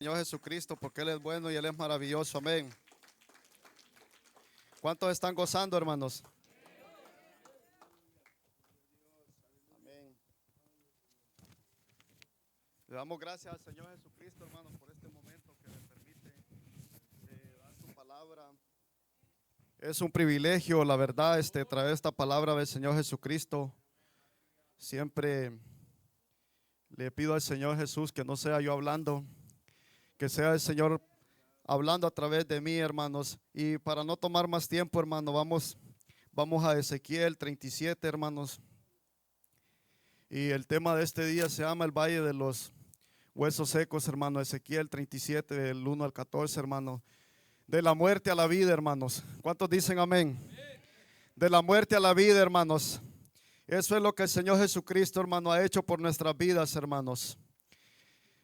Señor Jesucristo, porque Él es bueno y Él es maravilloso. Amén. ¿Cuántos están gozando, hermanos? Amén. Le damos gracias al Señor Jesucristo, hermanos, por este momento que me permite dar su palabra. Es un privilegio, la verdad, traer esta palabra del Señor Jesucristo. Siempre le pido al Señor Jesús que no sea yo hablando, que sea el Señor hablando a través de mí, hermanos. Y para no tomar más tiempo, hermano, vamos a Ezequiel 37, hermanos. Y el tema de este día se llama el Valle de los Huesos Secos, hermano. Ezequiel 37, del 1 al 14, hermano. De la muerte a la vida, hermanos. ¿Cuántos dicen amén? De la muerte a la vida, hermanos. Eso es lo que el Señor Jesucristo, hermano, ha hecho por nuestras vidas, hermanos.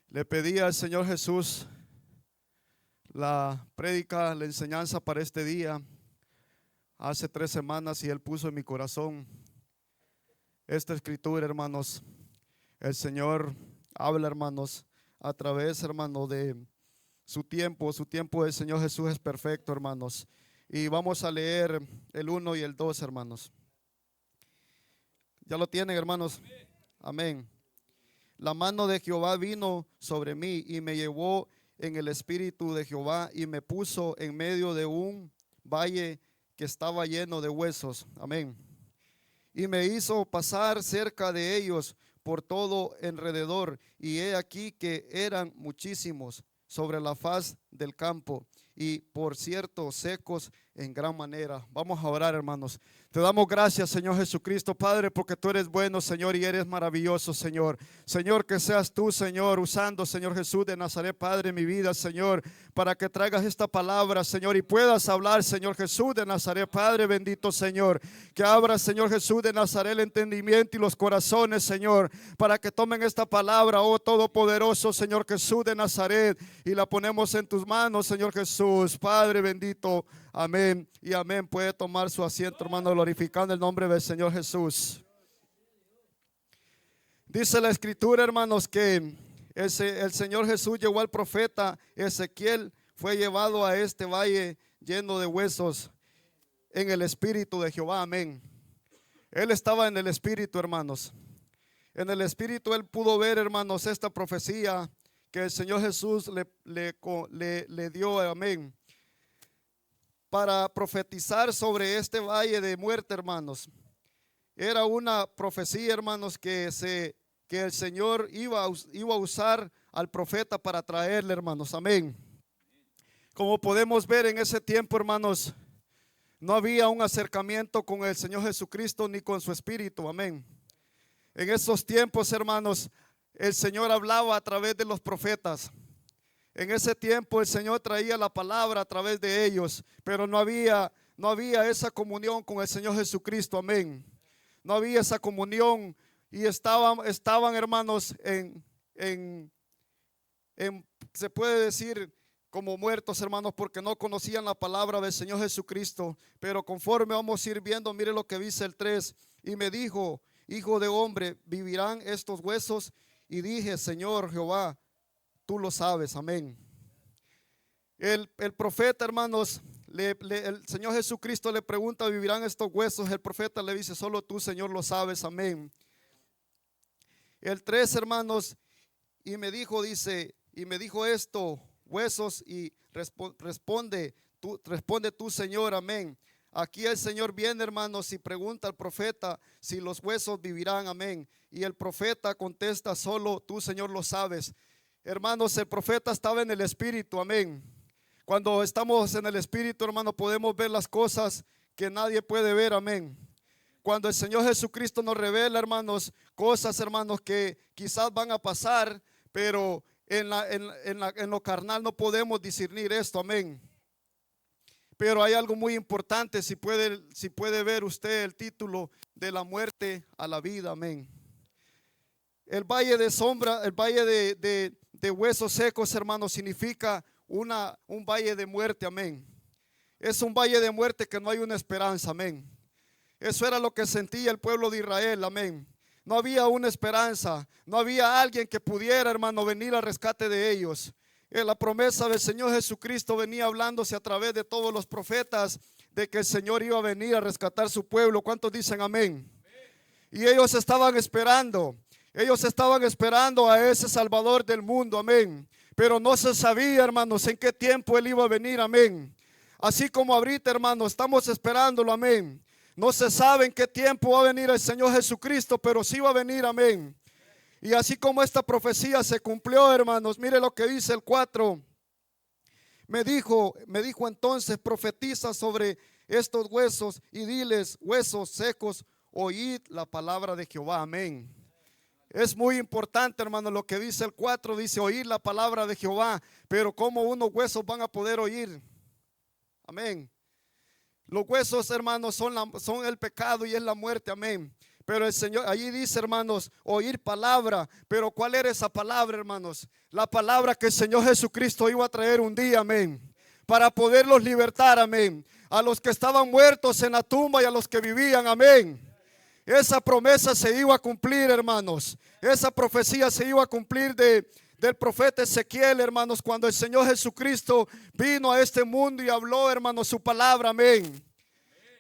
Le pedí al Señor Jesús la prédica, la enseñanza para este día hace 3 semanas y Él puso en mi corazón esta escritura, hermanos. El Señor habla, hermanos, a través, hermano, de su tiempo. Su tiempo del Señor Jesús es perfecto, hermanos. Y vamos a leer el 1 y el 2, hermanos. ¿Ya lo tienen, hermanos? Amén. La mano de Jehová vino sobre mí y me llevó en el espíritu de Jehová y me puso en medio de un valle que estaba lleno de huesos. Amén. Y me hizo pasar cerca de ellos por todo alrededor, y he aquí que eran muchísimos sobre la faz del campo, y por cierto secos en gran manera. Vamos a orar, hermanos. Te damos gracias, Señor Jesucristo, Padre, porque tú eres bueno, Señor, y eres maravilloso, Señor. Señor, que seas tú, Señor, usando, Señor Jesús de Nazaret, Padre, mi vida, Señor, para que traigas esta palabra, Señor, y puedas hablar, Señor Jesús de Nazaret, Padre bendito, Señor. Que abra, Señor Jesús de Nazaret, el entendimiento y los corazones, Señor, para que tomen esta palabra, oh Todopoderoso, Señor Jesús de Nazaret, y la ponemos en tus manos, Señor Jesús, Padre bendito. Amén y amén. Puede tomar su asiento, hermano, glorificando el nombre del Señor Jesús. Dice la escritura, hermanos, que el Señor Jesús llevó al profeta Ezequiel, fue llevado a este valle lleno de huesos en el espíritu de Jehová. Amén. Él estaba en el espíritu, hermanos. En el espíritu él pudo ver, hermanos, esta profecía que el Señor Jesús le dio. Amén. Para profetizar sobre este valle de muerte, hermanos. Era una profecía, hermanos, que el Señor iba a usar al profeta para traerle, hermanos. Amén. Como podemos ver en ese tiempo, hermanos, no había un acercamiento con el Señor Jesucristo ni con su espíritu. Amén. En esos tiempos, hermanos, el Señor hablaba a través de los profetas. En ese tiempo el Señor traía la palabra a través de ellos, pero no había esa comunión con el Señor Jesucristo. Amén. No había esa comunión y estaban hermanos se puede decir como muertos, hermanos, porque no conocían la palabra del Señor Jesucristo. Pero conforme vamos a ir viendo, mire lo que dice el 3. Y me dijo: hijo de hombre, ¿vivirán estos huesos? Y dije: Señor Jehová, tú lo sabes. Amén. El profeta, hermanos, el Señor Jesucristo le pregunta: ¿vivirán estos huesos? El profeta le dice: solo tú, Señor, lo sabes. Amén. El 3, hermanos, y me dijo esto, huesos, y responde tú, Señor. Amén. Aquí el Señor viene, hermanos, y pregunta al profeta si los huesos vivirán. Amén. Y el profeta contesta: solo tú, Señor, lo sabes. Hermanos, el profeta estaba en el espíritu. Amén. Cuando estamos en el espíritu, hermano, podemos ver las cosas que nadie puede ver. Amén. Cuando el Señor Jesucristo nos revela, hermanos, cosas, hermanos, que quizás van a pasar, pero en lo carnal no podemos discernir esto. Amén. Pero hay algo muy importante, si puede ver usted el título: de la muerte a la vida. Amén. El valle de sombra, el valle de huesos secos, hermanos, significa un valle de muerte. Amén. Es un valle de muerte que no hay una esperanza. Amén. Eso era lo que sentía el pueblo de Israel. Amén. No había una esperanza, no había alguien que pudiera, hermano, venir al rescate de ellos. La promesa del Señor Jesucristo venía hablándose a través de todos los profetas de que el Señor iba a venir a rescatar su pueblo. ¿Cuántos dicen amén? Y ellos estaban esperando a ese Salvador del mundo, amén. Pero no se sabía, hermanos, en qué tiempo Él iba a venir, amén. Así como ahorita, hermanos, estamos esperándolo, amén. No se sabe en qué tiempo va a venir el Señor Jesucristo, pero sí va a venir, amén. Y así como esta profecía se cumplió, hermanos, mire lo que dice el 4. Me dijo entonces, profetiza sobre estos huesos y diles, huesos secos, oíd la palabra de Jehová, amén. Es muy importante, hermano, lo que dice el 4, dice oír la palabra de Jehová, pero ¿cómo unos huesos van a poder oír? Amén. Los huesos, hermanos, son el pecado y es la muerte, amén. Pero el Señor, allí dice, hermanos, oír palabra. Pero ¿cuál era esa palabra, hermanos? La palabra que el Señor Jesucristo iba a traer un día, amén, para poderlos libertar, amén. A los que estaban muertos en la tumba y a los que vivían, amén. Esa promesa se iba a cumplir, hermanos. Esa profecía se iba a cumplir del profeta Ezequiel, hermanos, cuando el Señor Jesucristo vino a este mundo y habló, hermanos, su palabra, amén.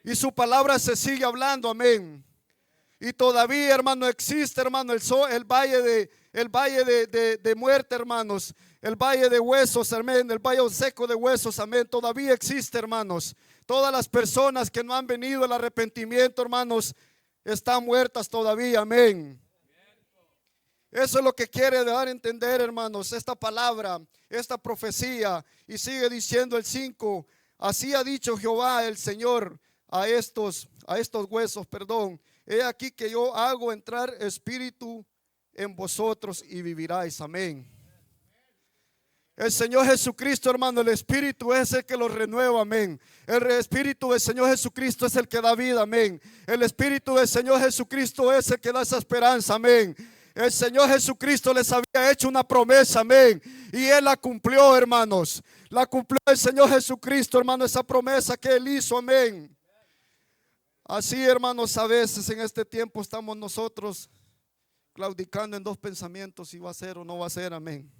Y su palabra se sigue hablando, amén. Y todavía, hermano, existe, hermano, el valle de muerte, hermanos. El valle de huesos, amén. El valle seco de huesos, amén. Todavía existe, hermanos. Todas las personas que no han venido al arrepentimiento, hermanos, están muertas todavía, amén. Eso es lo que quiere dar a entender, hermanos, esta palabra, esta profecía. Y sigue diciendo el 5, así ha dicho Jehová el Señor a estos huesos, he aquí que yo hago entrar espíritu en vosotros y viviráis, amén. El Señor Jesucristo, hermano, el Espíritu es el que los renueva, amén. El Espíritu del Señor Jesucristo es el que da vida, amén. El Espíritu del Señor Jesucristo es el que da esa esperanza, amén. El Señor Jesucristo les había hecho una promesa, amén. Y Él la cumplió, hermanos. La cumplió el Señor Jesucristo, hermano, esa promesa que Él hizo, amén. Así, hermanos, a veces en este tiempo estamos nosotros claudicando en dos pensamientos, si va a ser o no va a ser, amén.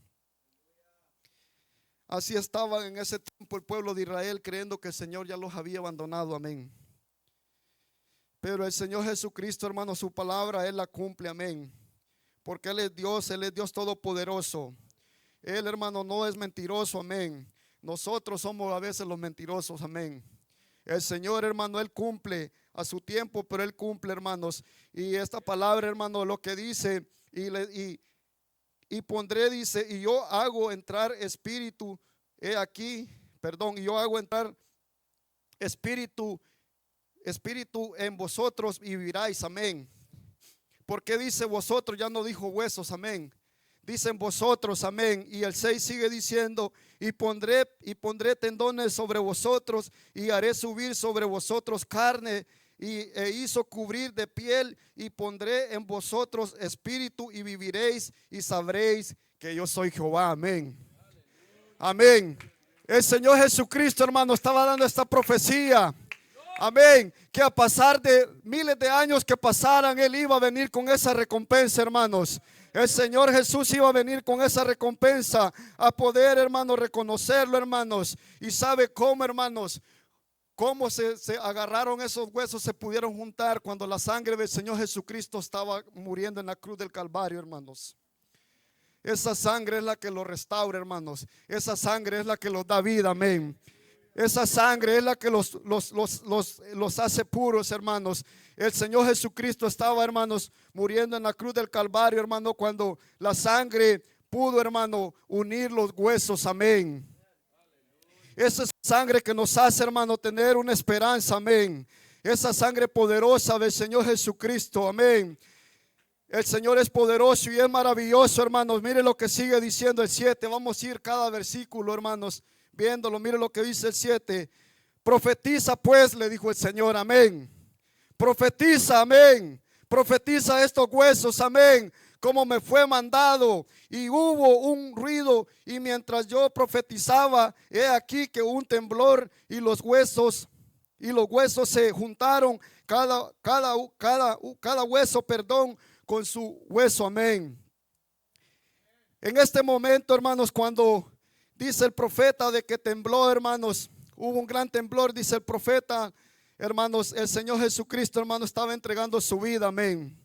Así estaba en ese tiempo el pueblo de Israel creyendo que el Señor ya los había abandonado, amén. Pero el Señor Jesucristo, hermano, su palabra Él la cumple, amén. Porque Él es Dios todopoderoso. Él, hermano, no es mentiroso, amén. Nosotros somos a veces los mentirosos, amén. El Señor, hermano, Él cumple a su tiempo, pero Él cumple, hermanos. Y esta palabra, hermano, lo que dice, y pondré, dice, y yo hago entrar espíritu, y yo hago entrar espíritu en vosotros y viviráis, amén. Porque dice vosotros, ya no dijo huesos, amén. Dicen vosotros, amén. Y el 6 sigue diciendo, y pondré tendones sobre vosotros, y haré subir sobre vosotros carne, e hizo cubrir de piel, y pondré en vosotros espíritu, y viviréis, y sabréis que yo soy Jehová, amén. Amén. El Señor Jesucristo, hermano, estaba dando esta profecía, amén, que a pasar de miles de años que pasaran, Él iba a venir con esa recompensa, hermanos. El Señor Jesús iba a venir con esa recompensa, a poder, hermanos, reconocerlo, hermanos. Y sabe cómo, hermanos, cómo se agarraron esos huesos, se pudieron juntar cuando la sangre del Señor Jesucristo estaba muriendo en la cruz del Calvario, hermanos. Esa sangre es la que los restaura, hermanos. Esa sangre es la que los da vida, amén. Esa sangre es la que los hace puros, hermanos. El Señor Jesucristo estaba, hermanos, muriendo en la cruz del Calvario, hermano, cuando la sangre pudo, hermano, unir los huesos, amén. Esa es sangre que nos hace, hermano, tener una esperanza, amén. Esa sangre poderosa del Señor Jesucristo, amén. El Señor es poderoso y es maravilloso, hermanos. Mire lo que sigue diciendo el 7. Vamos a ir cada versículo, hermanos, viéndolo. Mire lo que dice el 7. Profetiza pues, le dijo el Señor, amén. Profetiza, amén. Profetiza estos huesos, amén, como me fue mandado. Y hubo un ruido, y mientras yo profetizaba, he aquí que un temblor, y los huesos se juntaron, cada hueso, con su hueso, amén. En este momento, hermanos, cuando Dice el profeta de que tembló, hermanos. Hubo un gran temblor, dice el profeta. Hermanos, el Señor Jesucristo, hermano, estaba entregando su vida, amén.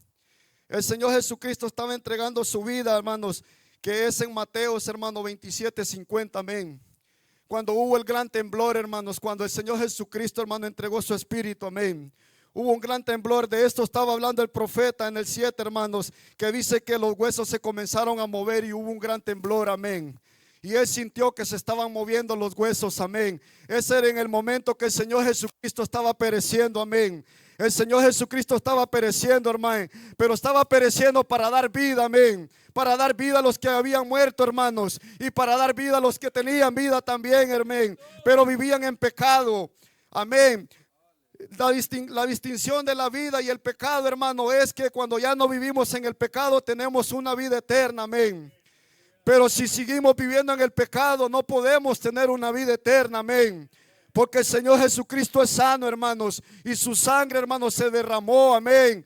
El Señor Jesucristo estaba entregando su vida, hermanos, que es en Mateos, hermano, 27:50, amén. Cuando hubo el gran temblor, hermanos, cuando el Señor Jesucristo, hermano, entregó su espíritu, amén. Hubo un gran temblor, de esto estaba hablando el profeta en el 7, hermanos, que dice que los huesos se comenzaron a mover y hubo un gran temblor, amén. Y él sintió que se estaban moviendo los huesos, amén. Ese era en el momento que el Señor Jesucristo estaba pereciendo, amén. El Señor Jesucristo estaba pereciendo, hermano, pero estaba pereciendo para dar vida, amén. Para dar vida a los que habían muerto, hermanos, y para dar vida a los que tenían vida también, amén, pero vivían en pecado, amén. La distinción de la vida y el pecado, hermano, es que cuando ya no vivimos en el pecado tenemos una vida eterna, amén. Pero si seguimos viviendo en el pecado no podemos tener una vida eterna, amén. Porque el Señor Jesucristo es sano, hermanos, y su sangre, hermanos, se derramó, amén.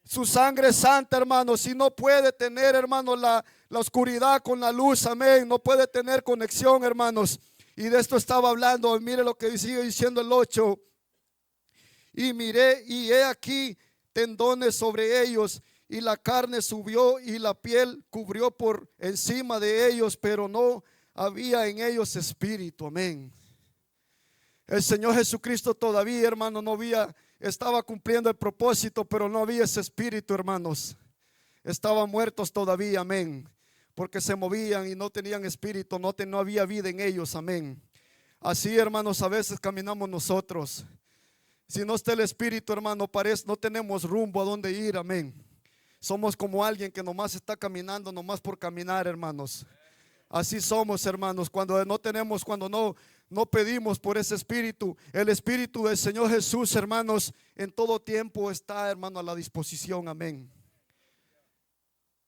Su sangre es santa, hermanos, y no puede tener, hermanos, la oscuridad con la luz, amén. No puede tener conexión, hermanos. Y de esto estaba hablando, mire lo que sigue diciendo el 8. Y miré, y he aquí tendones sobre ellos, y la carne subió, y la piel cubrió por encima de ellos, pero no había en ellos espíritu, amén. El Señor Jesucristo todavía, hermano, estaba cumpliendo el propósito, pero no había ese espíritu, hermanos. Estaban muertos todavía, amén. Porque se movían y no tenían espíritu, no había vida en ellos, amén. Así, hermanos, a veces caminamos nosotros. Si no está el espíritu, hermano, no tenemos rumbo a dónde ir, amén. Somos como alguien que nomás está caminando, nomás por caminar, hermanos. Así somos, hermanos, cuando no pedimos por ese espíritu. El espíritu del Señor Jesús, hermanos, en todo tiempo está, hermano, a la disposición, amén.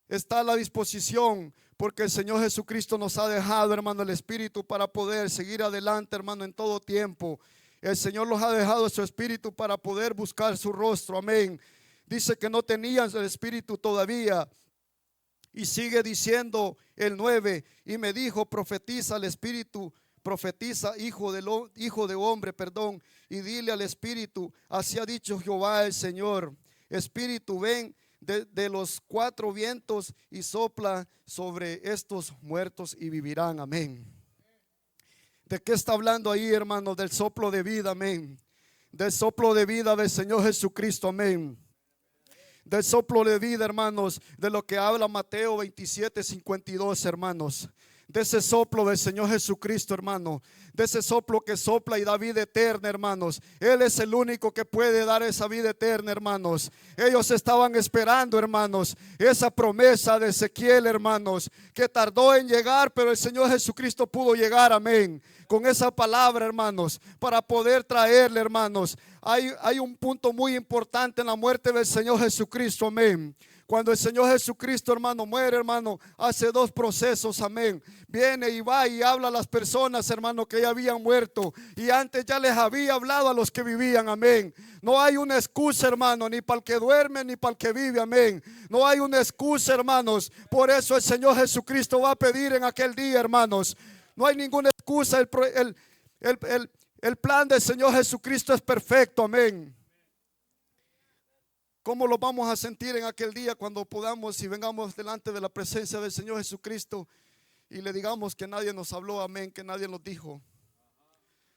Está a la disposición porque el Señor Jesucristo nos ha dejado, hermano, el espíritu para poder seguir adelante, hermano, en todo tiempo. El Señor nos ha dejado su espíritu para poder buscar su rostro, amén. Dice que no tenían el espíritu todavía. Y sigue diciendo el 9, y me dijo, profetiza al espíritu, profetiza, hijo de hombre, y dile al espíritu, así ha dicho Jehová el Señor, espíritu, ven de los cuatro vientos y sopla sobre estos muertos y vivirán, amén. ¿De qué está hablando ahí, hermano? Del soplo de vida, amén. Del soplo de vida del Señor Jesucristo, amén. Del soplo de vida, hermanos, de lo que habla Mateo 27:52, hermanos. De ese soplo del Señor Jesucristo, hermano. De ese soplo que sopla y da vida eterna, hermanos. Él es el único que puede dar esa vida eterna, hermanos. Ellos estaban esperando, hermanos, esa promesa de Ezequiel, hermanos, que tardó en llegar, pero el Señor Jesucristo pudo llegar, amén. Con esa palabra, hermanos, para poder traerle, hermanos. Hay un punto muy importante en la muerte del Señor Jesucristo, amén. Cuando el Señor Jesucristo, hermano, muere, hermano, hace dos procesos, amén. Viene y va y habla a las personas, hermano, que ya habían muerto. Y antes ya les había hablado a los que vivían, amén. No hay una excusa, hermano, ni para el que duerme, ni para el que vive, amén. No hay una excusa, hermanos. Por eso el Señor Jesucristo va a pedir en aquel día, hermanos. No hay ninguna excusa. El plan del Señor Jesucristo es perfecto, amén. ¿Cómo lo vamos a sentir en aquel día cuando podamos y vengamos delante de la presencia del Señor Jesucristo y le digamos que nadie nos habló, amén, que nadie nos dijo,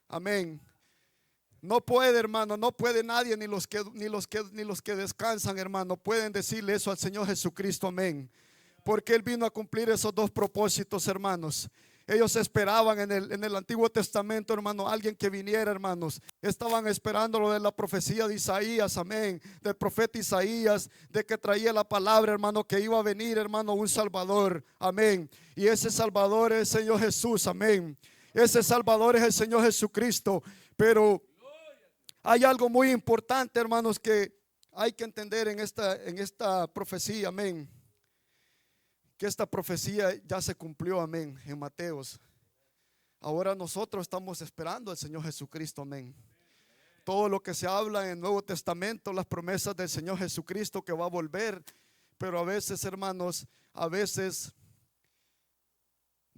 amén? No puede, hermano, no puede nadie, ni los que descansan, hermano, pueden decirle eso al Señor Jesucristo, amén, porque Él vino a cumplir esos dos propósitos, hermanos. Ellos esperaban en el Antiguo Testamento, hermano, alguien que viniera, hermanos. Estaban esperando lo de la profecía de Isaías, amén. Del profeta Isaías, de que traía la palabra, hermano, que iba a venir, hermano, un Salvador, amén. Y ese Salvador es el Señor Jesús, amén. Ese Salvador es el Señor Jesucristo. Pero hay algo muy importante, hermanos, que hay que entender en esta profecía, amén. Que esta profecía ya se cumplió, amén, en Mateos. Ahora nosotros estamos esperando al Señor Jesucristo, amén. Todo lo que se habla en el Nuevo Testamento, las promesas del Señor Jesucristo que va a volver, pero a veces, hermanos,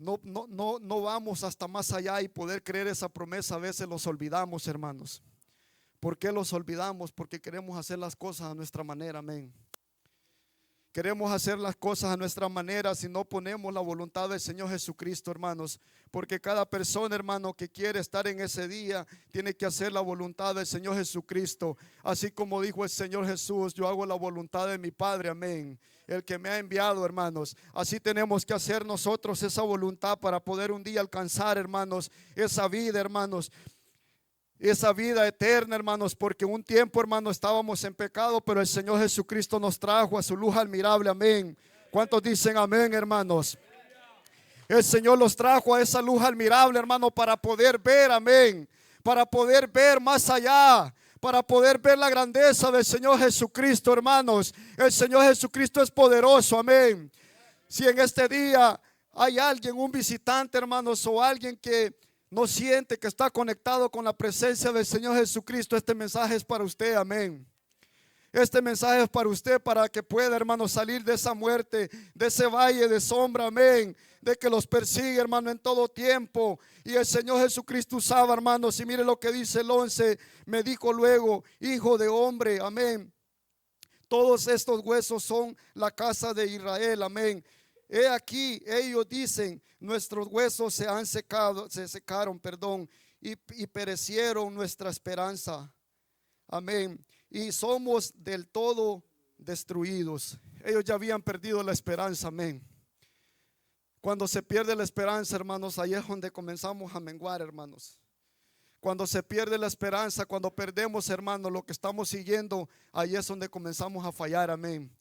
no vamos hasta más allá y poder creer esa promesa. A veces los olvidamos, hermanos. ¿Por qué los olvidamos? Porque queremos hacer las cosas a nuestra manera, amén. Queremos hacer las cosas a nuestra manera si no ponemos la voluntad del Señor Jesucristo, hermanos. Porque cada persona, hermano, que quiere estar en ese día, tiene que hacer la voluntad del Señor Jesucristo. Así como dijo el Señor Jesús, yo hago la voluntad de mi Padre, amén. El que me ha enviado, hermanos. Así tenemos que hacer nosotros esa voluntad para poder un día alcanzar, hermanos, esa vida, hermanos. Esa vida eterna, hermanos, porque un tiempo, hermanos, estábamos en pecado, pero el Señor Jesucristo nos trajo a su luz admirable, amén. ¿Cuántos dicen amén, hermanos? El Señor los trajo a esa luz admirable, hermano, para poder ver, amén, para poder ver más allá, para poder ver la grandeza del Señor Jesucristo, hermanos. El Señor Jesucristo es poderoso, amén. Si en este día hay alguien, un visitante, hermanos, o alguien que no siente que está conectado con la presencia del Señor Jesucristo, este mensaje es para usted, amén. Este mensaje es para usted, para que pueda, hermano, salir de esa muerte, de ese valle de sombra, amén, de que los persigue, hermano, en todo tiempo. Y el Señor Jesucristo usaba, hermanos, y mire lo que dice el 11, me dijo luego, hijo de hombre, amén, todos estos huesos son la casa de Israel, amén. He aquí, ellos dicen, nuestros huesos se secaron, y perecieron nuestra esperanza. Amén. Y somos del todo destruidos. Ellos ya habían perdido la esperanza, amén. Cuando se pierde la esperanza, hermanos, ahí es donde comenzamos a menguar, hermanos. Cuando se pierde la esperanza, cuando perdemos, hermanos, lo que estamos siguiendo, ahí es donde comenzamos a fallar, amén.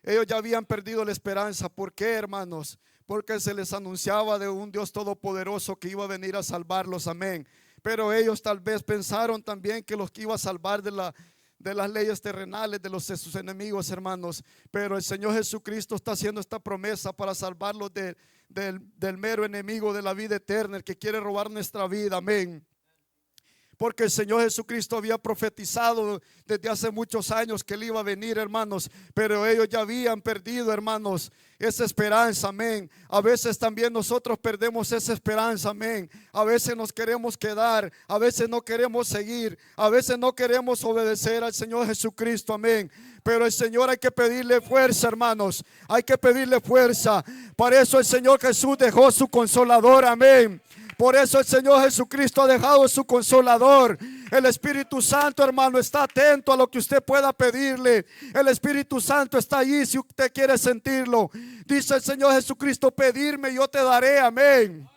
Ellos ya habían perdido la esperanza. ¿Por qué, hermanos? Porque se les anunciaba de un Dios todopoderoso que iba a venir a salvarlos, amén. Pero ellos tal vez pensaron también que los que iba a salvar de las leyes terrenales, de sus enemigos, hermanos. Pero el Señor Jesucristo está haciendo esta promesa para salvarlos del mero enemigo de la vida eterna, el que quiere robar nuestra vida, amén. Porque el Señor Jesucristo había profetizado desde hace muchos años que Él iba a venir, hermanos. Pero ellos ya habían perdido, hermanos, esa esperanza, amén. A veces también nosotros perdemos esa esperanza, amén. A veces nos queremos quedar, a veces no queremos seguir, a veces no queremos obedecer al Señor Jesucristo, amén. Pero el Señor hay que pedirle fuerza, hermanos. Hay que pedirle fuerza. Para eso el Señor Jesús dejó su consolador, amén. Por eso el Señor Jesucristo ha dejado su consolador. El Espíritu Santo, hermano, está atento a lo que usted pueda pedirle. El Espíritu Santo está allí si usted quiere sentirlo. Dice el Señor Jesucristo, pedirme y yo te daré, amén.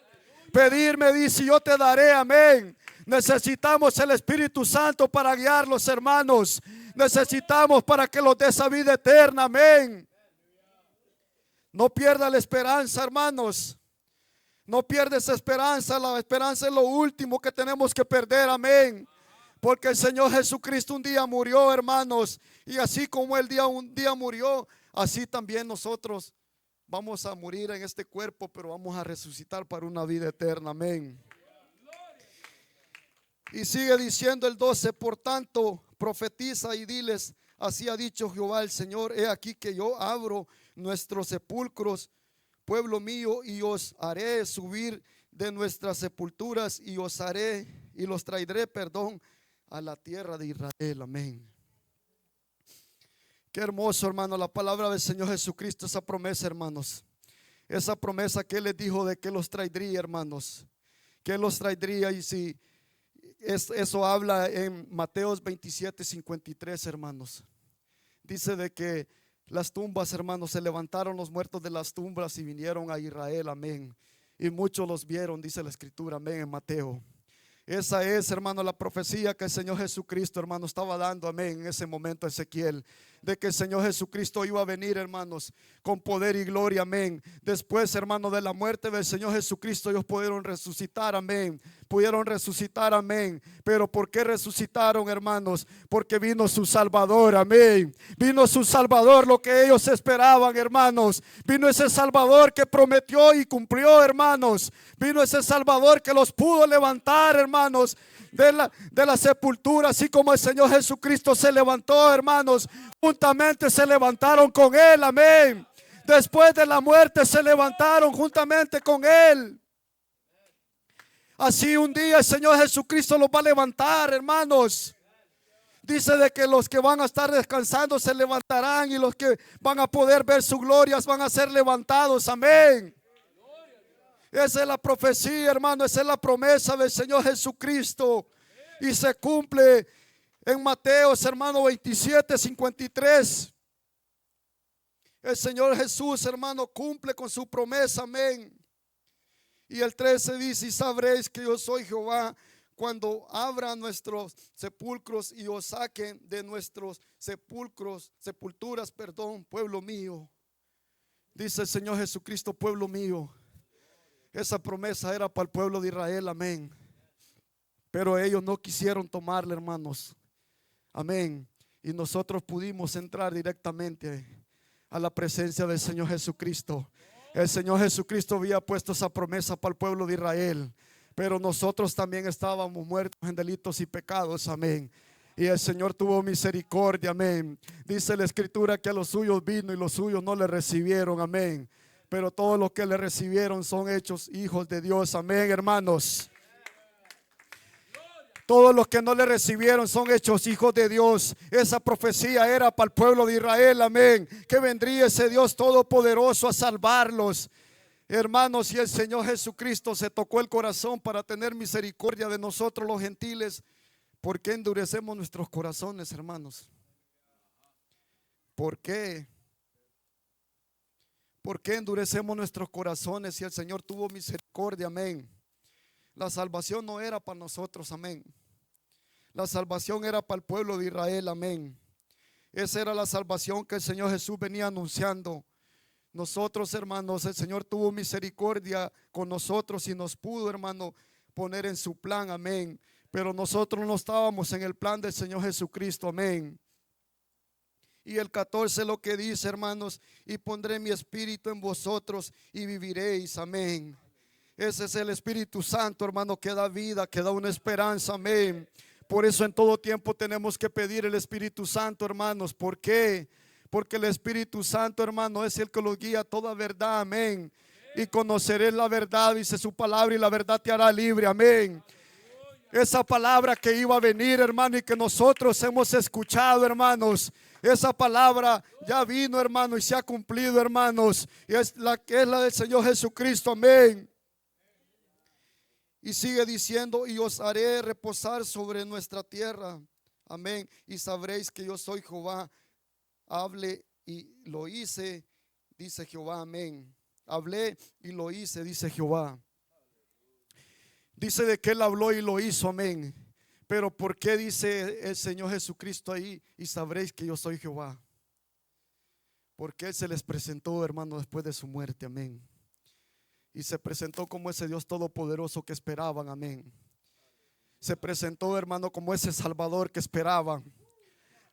Pedirme, dice, yo te daré, amén. Necesitamos el Espíritu Santo para guiarlos, hermanos. Necesitamos para que los dé esa vida eterna, amén. No pierda la esperanza, hermanos. No pierdes esperanza. La esperanza es lo último que tenemos que perder, amén. Porque el Señor Jesucristo un día murió, hermanos. Y así como Él un día murió, así también nosotros vamos a morir en este cuerpo, pero vamos a resucitar para una vida eterna, amén. Y sigue diciendo el 12, por tanto, profetiza y diles, así ha dicho Jehová el Señor, he aquí que yo abro nuestros sepulcros, pueblo mío, y os haré subir de nuestras sepulturas y os haré y los traeré, a la tierra de Israel, amén. Qué hermoso, hermano, la palabra del Señor Jesucristo, esa promesa, hermanos. Esa promesa que Él les dijo de que los traería, hermanos. Que los traería, y si eso habla en Mateos 27:53, hermanos. Dice de que las tumbas, hermanos, se levantaron los muertos de las tumbas y vinieron a Israel, amén. Y muchos los vieron, dice la Escritura, amén, en Mateo. Esa es, hermano, la profecía que el Señor Jesucristo, hermano, estaba dando, amén, en ese momento, Ezequiel, de que el Señor Jesucristo iba a venir, hermanos, con poder y gloria, amén. Después, hermano, de la muerte del Señor Jesucristo, ellos pudieron resucitar, amén. Pudieron resucitar, amén. Pero ¿por qué resucitaron, hermanos? Porque vino su Salvador, amén. Vino su Salvador, lo que ellos esperaban, hermanos. Vino ese Salvador que prometió y cumplió, hermanos. Vino ese Salvador que los pudo levantar, hermanos, de la sepultura, así como el Señor Jesucristo se levantó, hermanos. Juntamente se levantaron con Él, amén. Después de la muerte se levantaron juntamente con Él. Así un día el Señor Jesucristo los va a levantar, hermanos. Dice de que los que van a estar descansando se levantarán, y los que van a poder ver su gloria van a ser levantados. Amén. Esa es la profecía, hermano. Esa es la promesa del Señor Jesucristo. Y se cumple en Mateos, hermano, 27:53. El Señor Jesús, hermano, cumple con su promesa. Amén. Y el 13 dice: y sabréis que yo soy Jehová, cuando abran nuestros sepulcros y os saquen de nuestros sepulturas, pueblo mío. Dice el Señor Jesucristo, pueblo mío. Esa promesa era para el pueblo de Israel, amén. Pero ellos no quisieron tomarla, hermanos. Amén. Y nosotros pudimos entrar directamente a la presencia del Señor Jesucristo. El Señor Jesucristo había puesto esa promesa para el pueblo de Israel, pero nosotros también estábamos muertos en delitos y pecados, amén. Y el Señor tuvo misericordia, amén. Dice la Escritura que a los suyos vino y los suyos no le recibieron, amén. Pero todos los que le recibieron son hechos hijos de Dios, amén, hermanos. Todos los que no le recibieron son hechos hijos de Dios. Esa profecía era para el pueblo de Israel, amén. Que vendría ese Dios todopoderoso a salvarlos. Hermanos, y el Señor Jesucristo se tocó el corazón para tener misericordia de nosotros los gentiles. ¿Por qué endurecemos nuestros corazones, hermanos? ¿Por qué? ¿Por qué endurecemos nuestros corazones si el Señor tuvo misericordia? Amén. La salvación no era para nosotros, amén. La salvación era para el pueblo de Israel, amén. Esa era la salvación que el Señor Jesús venía anunciando. Nosotros, hermanos, el Señor tuvo misericordia con nosotros y nos pudo, hermano, poner en su plan, amén. Pero nosotros no estábamos en el plan del Señor Jesucristo, amén. Y el 14 lo que dice, hermanos: y pondré mi espíritu en vosotros y viviréis, amén. Ese es el Espíritu Santo, hermano, que da vida, que da una esperanza, amén. Por eso en todo tiempo tenemos que pedir el Espíritu Santo, hermanos. ¿Por qué? Porque el Espíritu Santo, hermano, es el que los guía a toda verdad, amén. Y conoceréis la verdad, dice su palabra, y la verdad te hará libre, amén. Esa palabra que iba a venir, hermano, y que nosotros hemos escuchado, hermanos, esa palabra ya vino, hermano, y se ha cumplido, hermanos. Y es la del Señor Jesucristo, amén. Y sigue diciendo: y os haré reposar sobre nuestra tierra, amén. Y sabréis que yo soy Jehová. Hablé y lo hice, dice Jehová, amén. Hablé y lo hice, dice Jehová. Dice de que Él habló y lo hizo, amén. Pero ¿por qué dice el Señor Jesucristo ahí: y sabréis que yo soy Jehová? Porque Él se les presentó, hermano, después de su muerte, amén. Y se presentó como ese Dios todopoderoso que esperaban, amén. Se presentó, hermano, como ese Salvador que esperaban.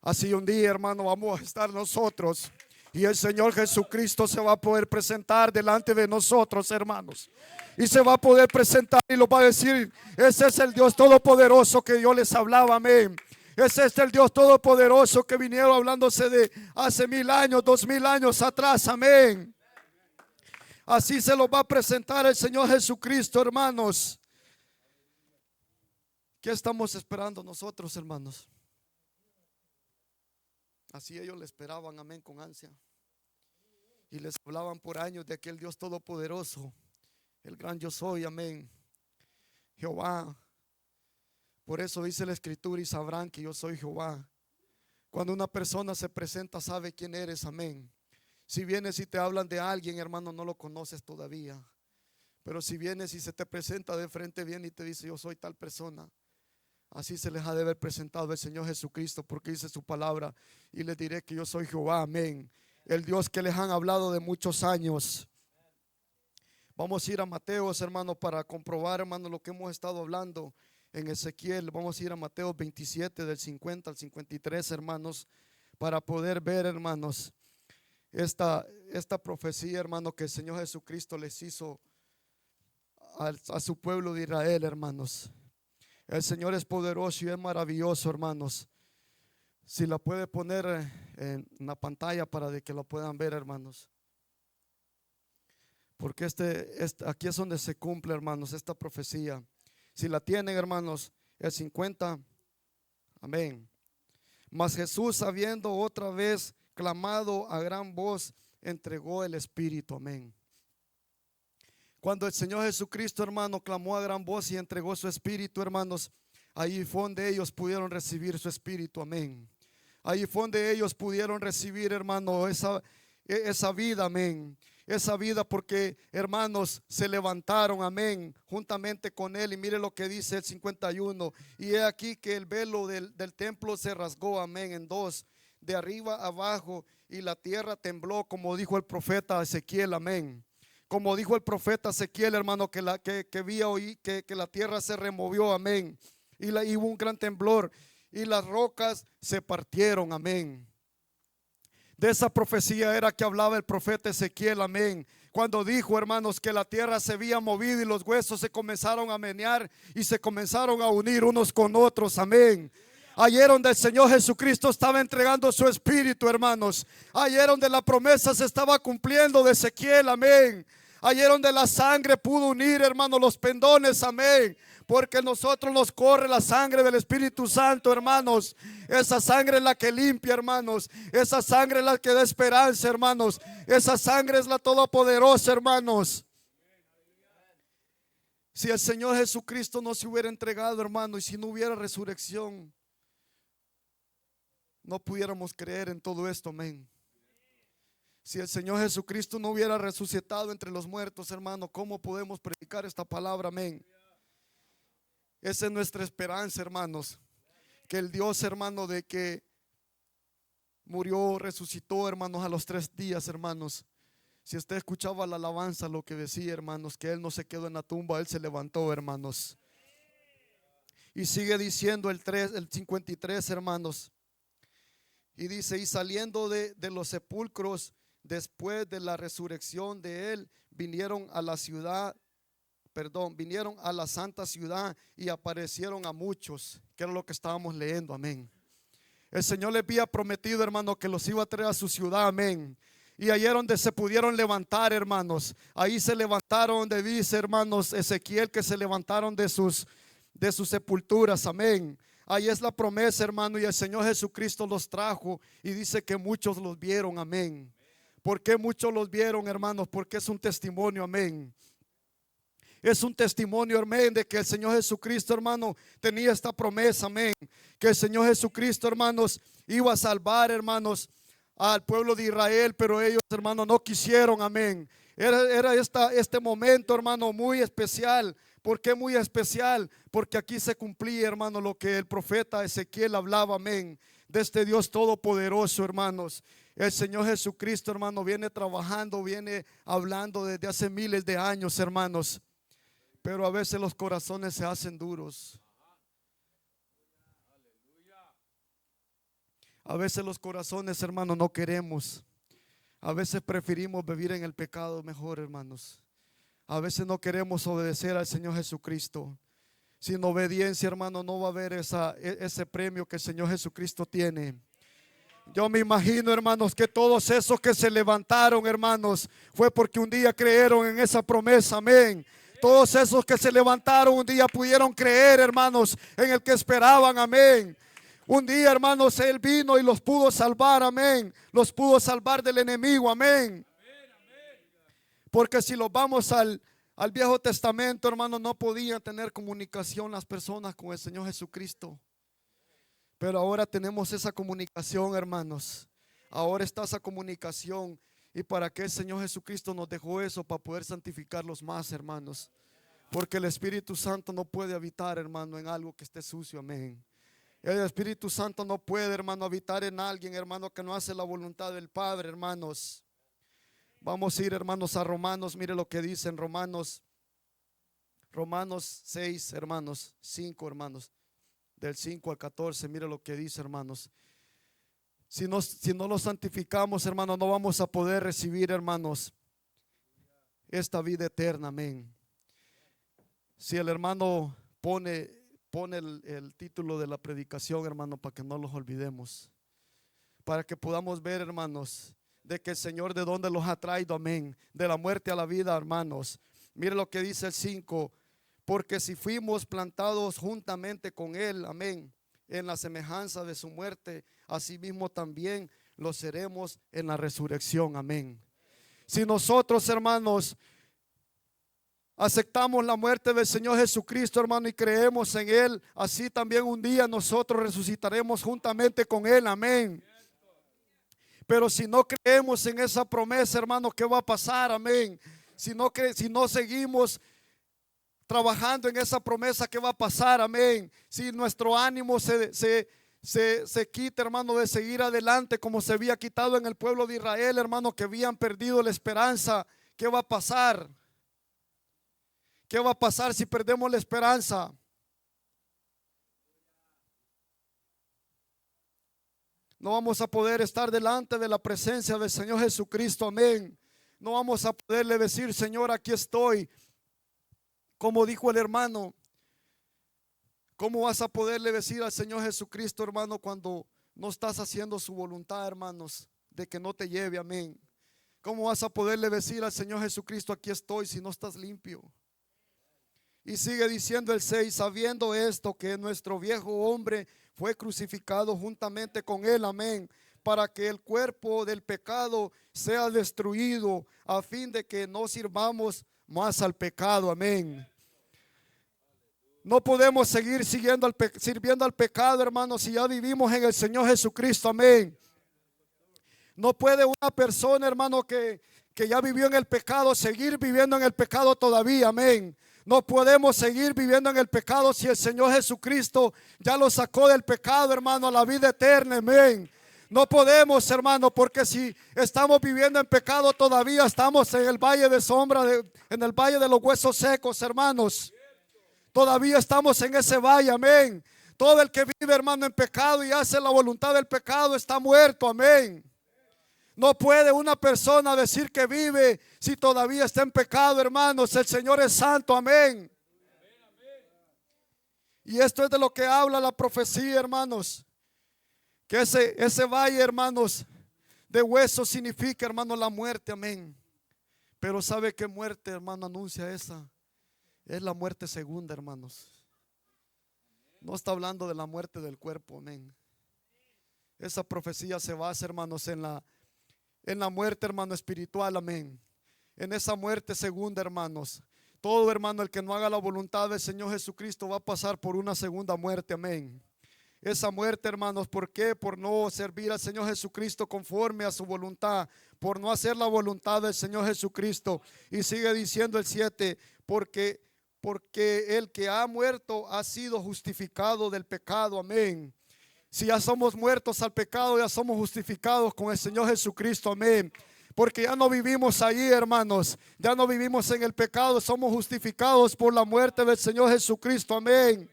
Así un día, hermano, vamos a estar nosotros, y el Señor Jesucristo se va a poder presentar delante de nosotros, hermanos. Y se va a poder presentar y lo va a decir: ese es el Dios todopoderoso que yo les hablaba, amén. Ese es el Dios todopoderoso que vinieron hablándose de hace 1000 años, 2000 años atrás, amén. Así se lo va a presentar el Señor Jesucristo, hermanos. ¿Qué estamos esperando nosotros, hermanos? Así ellos le esperaban, amén, con ansia. Y les hablaban por años de aquel Dios todopoderoso, el gran yo soy, amén, Jehová. Por eso dice la Escritura: y sabrán que yo soy Jehová. Cuando una persona se presenta, sabe quién eres, amén. Si vienes y te hablan de alguien, hermano, no lo conoces todavía. Pero si vienes y se te presenta de frente bien y te dice: yo soy tal persona, así se les ha de haber presentado el Señor Jesucristo, porque dice su palabra: y les diré que yo soy Jehová, amén. El Dios que les han hablado de muchos años. Vamos a ir a Mateos, hermano, para comprobar, hermano, lo que hemos estado hablando en Ezequiel. Vamos a ir a Mateo 27 del 50 al 53, hermanos, para poder ver, hermanos, esta profecía, hermano, que el Señor Jesucristo les hizo a su pueblo de Israel, hermanos. El Señor es poderoso y es maravilloso, hermanos. Si la puede poner en la pantalla para de que lo puedan ver, hermanos. porque aquí es donde se cumple, hermanos, esta profecía. Si la tienen, hermanos, el 50, amén. Mas Jesús, habiendo otra vez clamado a gran voz, entregó el Espíritu, amén. Cuando el Señor Jesucristo, hermano, clamó a gran voz y entregó su Espíritu, hermanos, ahí fue donde ellos pudieron recibir su Espíritu, amén. Ahí fue donde ellos pudieron recibir, hermano, esa vida, amén. Esa vida, porque, hermanos, se levantaron, amén, juntamente con él. Y mire lo que dice el 51. Y he aquí que el velo del templo se rasgó, amén, en dos, de arriba abajo, y la tierra tembló, como dijo el profeta Ezequiel, amén. Como dijo el profeta Ezequiel, hermano, que la tierra se removió, amén. Y hubo un gran temblor y las rocas se partieron, amén. De esa profecía era que hablaba el profeta Ezequiel, amén. Cuando dijo, hermanos, que la tierra se había movido y los huesos se comenzaron a menear y se comenzaron a unir unos con otros, amén. Ayer donde el Señor Jesucristo estaba entregando su Espíritu, hermanos. Ayer donde la promesa se estaba cumpliendo de Ezequiel, amén. Ayer donde la sangre pudo unir, hermanos, los pendones, amén. Porque nosotros nos corre la sangre del Espíritu Santo, hermanos. Esa sangre es la que limpia, hermanos. Esa sangre es la que da esperanza, hermanos. Esa sangre es la todopoderosa, hermanos. Si el Señor Jesucristo no se hubiera entregado, hermano, y si no hubiera resurrección, no pudiéramos creer en todo esto, amén. Si el Señor Jesucristo no hubiera resucitado entre los muertos, hermano, ¿cómo podemos predicar esta palabra? Amén. Esa es nuestra esperanza, hermanos. Que el Dios, hermano, de que murió, resucitó, hermanos, a los 3 días, hermanos. Si usted escuchaba la alabanza, lo que decía, hermanos, que Él no se quedó en la tumba, Él se levantó, hermanos. Y sigue diciendo el 53, hermanos. Y dice, y saliendo de los sepulcros, después de la resurrección de Él, vinieron a la santa ciudad y aparecieron a muchos, que era lo que estábamos leyendo, amén. El Señor les había prometido, hermano, que los iba a traer a su ciudad, amén. Y ayer donde se pudieron levantar, hermanos, ahí se levantaron, donde dice, hermanos, Ezequiel, que se levantaron de sus sepulturas, amén. Ahí es la promesa, hermano, y el Señor Jesucristo los trajo y dice que muchos los vieron, amén. ¿Por qué muchos los vieron, hermanos? Porque es un testimonio, amén. Es un testimonio, amén, de que el Señor Jesucristo, hermano, tenía esta promesa, amén. Que el Señor Jesucristo, hermanos, iba a salvar, hermanos, al pueblo de Israel, pero ellos, hermanos, no quisieron, amén. Era este momento, hermano, muy especial. ¿Por qué muy especial? Porque aquí se cumplía, hermano, lo que el profeta Ezequiel hablaba, amén. De este Dios todopoderoso, hermanos. El Señor Jesucristo, hermano, viene trabajando, viene hablando desde hace miles de años, hermanos. Pero a veces los corazones se hacen duros. A veces los corazones, hermanos, no queremos. A veces preferimos vivir en el pecado mejor, hermanos. A veces no queremos obedecer al Señor Jesucristo. Sin obediencia, hermano, no va a haber ese premio que el Señor Jesucristo tiene. Yo me imagino, hermanos, que todos esos que se levantaron, hermanos, fue porque un día creyeron en esa promesa, amén. Todos esos que se levantaron un día pudieron creer, hermanos, en el que esperaban, amén. Un día, hermanos, Él vino y los pudo salvar, amén. Los pudo salvar del enemigo, amén. Porque si los vamos al Viejo Testamento, hermanos, no podían tener comunicación las personas con el Señor Jesucristo. Pero ahora tenemos esa comunicación, hermanos. Ahora está esa comunicación. ¿Y para qué el Señor Jesucristo nos dejó eso? Para poder santificarlos más, hermanos. Porque el Espíritu Santo no puede habitar, hermano, en algo que esté sucio, amén. El Espíritu Santo no puede, hermano, habitar en alguien, hermano, que no hace la voluntad del Padre, hermanos. Vamos a ir, hermanos, a Romanos. Mire lo que dice en Romanos 6, hermanos, 5, hermanos. Del 5 al 14, mire lo que dice, hermanos. Si no lo santificamos, hermanos, no vamos a poder recibir, hermanos, esta vida eterna, amén. Si el hermano pone el título de la predicación, hermano, para que no los olvidemos, para que podamos ver, hermanos, de que el Señor de dónde los ha traído, amén, de la muerte a la vida, hermanos. Mire lo que dice el 5, porque si fuimos plantados juntamente con Él, amén, en la semejanza de su muerte, asimismo también lo seremos en la resurrección, amén. Si nosotros, hermanos, aceptamos la muerte del Señor Jesucristo, hermano, y creemos en Él, así también un día nosotros resucitaremos juntamente con Él, amén. Pero si no creemos en esa promesa, hermano, ¿qué va a pasar? Amén. Si no seguimos trabajando en esa promesa, ¿qué va a pasar? Amén. Si nuestro ánimo se quita, hermano, de seguir adelante como se había quitado en el pueblo de Israel, hermano, que habían perdido la esperanza, ¿qué va a pasar? ¿Qué va a pasar si perdemos la esperanza? No vamos a poder estar delante de la presencia del Señor Jesucristo, amén. No vamos a poderle decir, Señor, aquí estoy. Como dijo el hermano, ¿cómo vas a poderle decir al Señor Jesucristo, hermano, cuando no estás haciendo su voluntad, hermanos, de que no te lleve, amén? ¿Cómo vas a poderle decir al Señor Jesucristo, aquí estoy, si no estás limpio? Y sigue diciendo el 6, sabiendo esto, que nuestro viejo hombre fue crucificado juntamente con Él, amén, para que el cuerpo del pecado sea destruido, a fin de que no sirvamos más al pecado, amén. No podemos seguir sirviendo al pecado, hermanos, si ya vivimos en el Señor Jesucristo, amén. No puede una persona, hermano, que ya vivió en el pecado, seguir viviendo en el pecado todavía, amén. No podemos seguir viviendo en el pecado si el Señor Jesucristo ya lo sacó del pecado, hermano, a la vida eterna, amén. No podemos, hermano, porque si estamos viviendo en pecado todavía estamos en el valle de sombra, en el valle de los huesos secos, hermanos. Todavía estamos en ese valle, amén. Todo el que vive, hermano, en pecado y hace la voluntad del pecado está muerto, amén. No puede una persona decir que vive si todavía está en pecado, hermanos. El Señor es santo, amén. Y esto es de lo que habla la profecía, hermanos. Que ese valle, hermanos, de huesos significa, hermano, la muerte, amén. Pero ¿sabe qué muerte, hermano, anuncia esa? Es la muerte segunda, hermanos. No está hablando de la muerte del cuerpo, amén. Esa profecía se basa, hermanos, en la muerte, hermano, espiritual, amén. En esa muerte segunda, hermanos. Todo, hermano, el que no haga la voluntad del Señor Jesucristo va a pasar por una segunda muerte, amén. Esa muerte, hermanos, ¿por qué? Por no servir al Señor Jesucristo conforme a su voluntad, por no hacer la voluntad del Señor Jesucristo. Y sigue diciendo el 7, porque el que ha muerto ha sido justificado del pecado, amén. Si ya somos muertos al pecado, ya somos justificados con el Señor Jesucristo, amén. Porque ya no vivimos ahí, hermanos. Ya no vivimos en el pecado, somos justificados por la muerte del Señor Jesucristo, amén.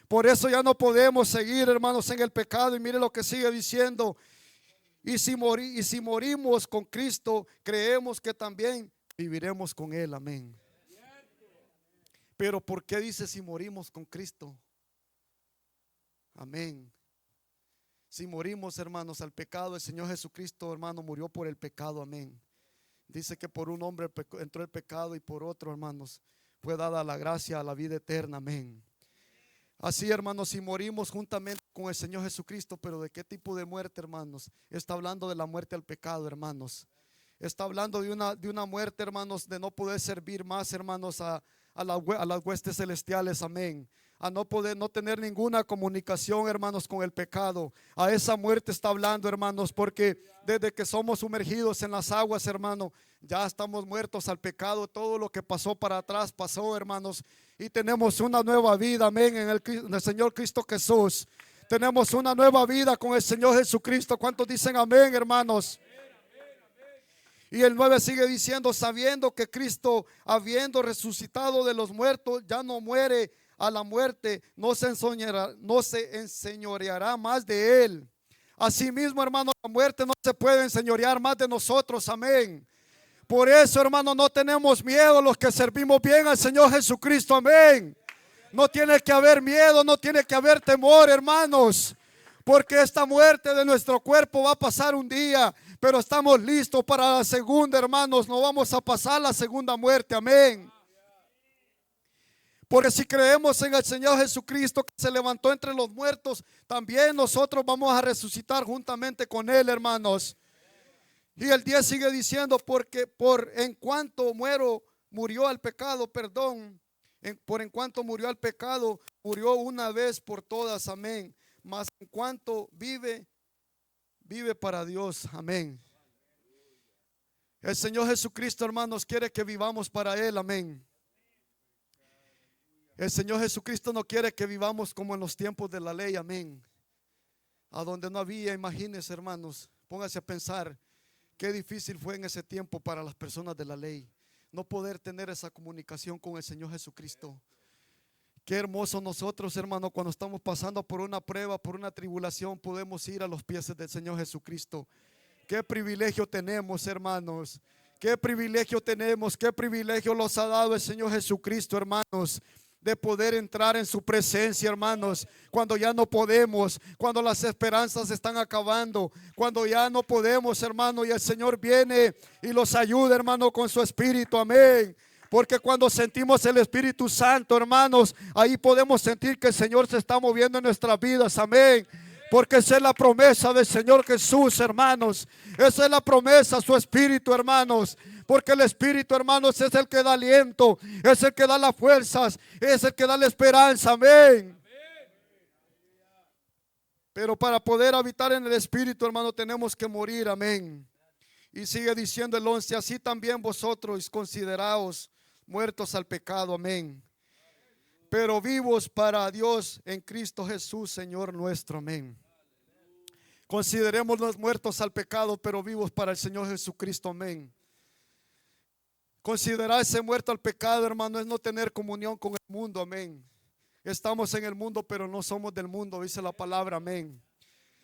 Por eso ya no podemos seguir, hermanos, en el pecado. Y mire lo que sigue diciendo. Y si morimos con Cristo, creemos que también viviremos con Él, amén. Pero ¿por qué dice si morimos con Cristo? Amén. Si morimos, hermanos, al pecado, el Señor Jesucristo, hermano, murió por el pecado, amén. Dice que por un hombre entró el pecado y por otro, hermanos, fue dada la gracia a la vida eterna, amén. Así, hermanos, si morimos juntamente con el Señor Jesucristo, pero ¿de qué tipo de muerte, hermanos? Está hablando de la muerte al pecado, hermanos. Está hablando de una muerte, hermanos, de no poder servir más, hermanos, a las huestes celestiales, amén. A no tener ninguna comunicación, hermanos, con el pecado. A esa muerte está hablando, hermanos, porque desde que somos sumergidos en las aguas, hermano, ya estamos muertos al pecado. Todo lo que pasó para atrás pasó, hermanos, y tenemos una nueva vida, amén, en el Señor Cristo Jesús. Tenemos una nueva vida con el Señor Jesucristo. ¿Cuántos dicen amén, hermanos? Y el 9 sigue diciendo, sabiendo que Cristo, habiendo resucitado de los muertos, ya no muere a la muerte, no se enseñoreará más de Él. Asimismo, hermano, la muerte no se puede enseñorear más de nosotros, amén. Por eso, hermano, no tenemos miedo los que servimos bien al Señor Jesucristo, amén. No tiene que haber miedo, no tiene que haber temor, hermanos. Porque esta muerte de nuestro cuerpo va a pasar un día, pero estamos listos para la segunda, hermanos. No vamos a pasar la segunda muerte, amén. Porque si creemos en el Señor Jesucristo que se levantó entre los muertos, también nosotros vamos a resucitar juntamente con Él, hermanos. Y el 10 sigue diciendo, porque en cuanto murió al pecado, por en cuanto murió al pecado, murió una vez por todas, amén. Mas en cuanto vive para Dios, amén. El Señor Jesucristo, hermanos, quiere que vivamos para Él, amén. El Señor Jesucristo no quiere que vivamos como en los tiempos de la ley, amén. A donde no había, imagínense, hermanos, póngase a pensar qué difícil fue en ese tiempo para las personas de la ley no poder tener esa comunicación con el Señor Jesucristo. Qué hermoso nosotros, hermanos, cuando estamos pasando por una prueba, por una tribulación, podemos ir a los pies del Señor Jesucristo. Qué privilegio tenemos, hermanos. Qué privilegio tenemos, qué privilegio nos ha dado el Señor Jesucristo, hermanos, de poder entrar en su presencia, hermanos, cuando ya no podemos, cuando las esperanzas están acabando, cuando ya no podemos, hermano, y el Señor viene y los ayuda, hermano, con su Espíritu, amén. Porque cuando sentimos el Espíritu Santo, hermanos, ahí podemos sentir que el Señor se está moviendo en nuestras vidas, amén. Porque esa es la promesa del Señor Jesús, hermanos. Esa es la promesa, su Espíritu, hermanos. Porque el Espíritu, hermanos, es el que da aliento, es el que da las fuerzas, es el que da la esperanza, amén. Pero para poder habitar en el Espíritu, hermano, tenemos que morir, amén. Y sigue diciendo el 11, así también vosotros consideraos muertos al pecado, amén. Pero vivos para Dios en Cristo Jesús, Señor nuestro, amén. Considerémonos muertos al pecado, pero vivos para el Señor Jesucristo, amén. Considerarse muerto al pecado, hermano, es no tener comunión con el mundo, amén. Estamos en el mundo, pero no somos del mundo, dice la palabra, amén.